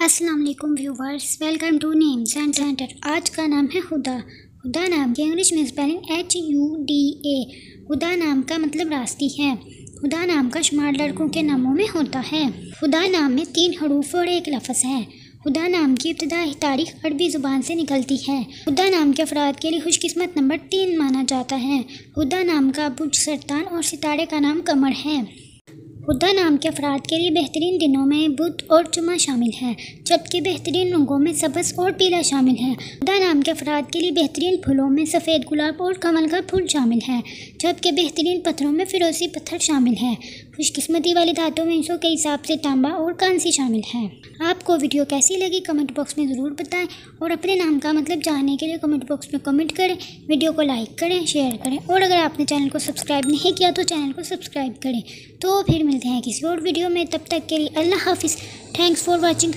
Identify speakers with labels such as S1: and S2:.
S1: अस्सलाम वालेकुम viewers, welcome two names and centre. आज का नाम है हुदा। हुदा नाम की इंग्लिश में स्पेलिंग HUDA। हुदा नाम का मतलब रास्ती है। हुदा नाम का शुमार लड़कों के नामों में होता है। हुदा नाम में 3 हरूफ और 1 लफ्ज़ है। हुदा नाम की इब्तिदाई तारीख अरबी ज़ुबान से निकलती है। हुदा नाम के अफराद के लिए खुशकिस्मत नंबर 3 माना जाता है। हुदा नाम का बुर्ज सरतान और सितारे का नाम कमर है। हुदा नाम के अफराद के लिए बेहतरीन दिनों में बुध और जुमा शामिल है, जबकि बेहतरीन रंगों में सब्ज़ और पीला शामिल है। हुदा नाम के अफराद के लिए बेहतरीन फूलों में सफ़ेद गुलाब और कमल का फूल शामिल है, जबकि बेहतरीन पत्थरों में फिरोज़ी पत्थर शामिल है। खुशकिस्मती वाली धातुओं में इंसों के हिसाब से तांबा और कांसी शामिल है। आपको वीडियो कैसी लगी कमेंट बॉक्स में ज़रूर बताएं और अपने नाम का मतलब जानने के लिए कमेंट बॉक्स में कमेंट करें। वीडियो को लाइक करें, शेयर करें और अगर आपने चैनल को सब्सक्राइब नहीं किया तो चैनल को सब्सक्राइब करें। तो फिर मिलते हैं किसी और वीडियो में, तब तक के लिए अल्लाह हाफिज़। Thanks for watching.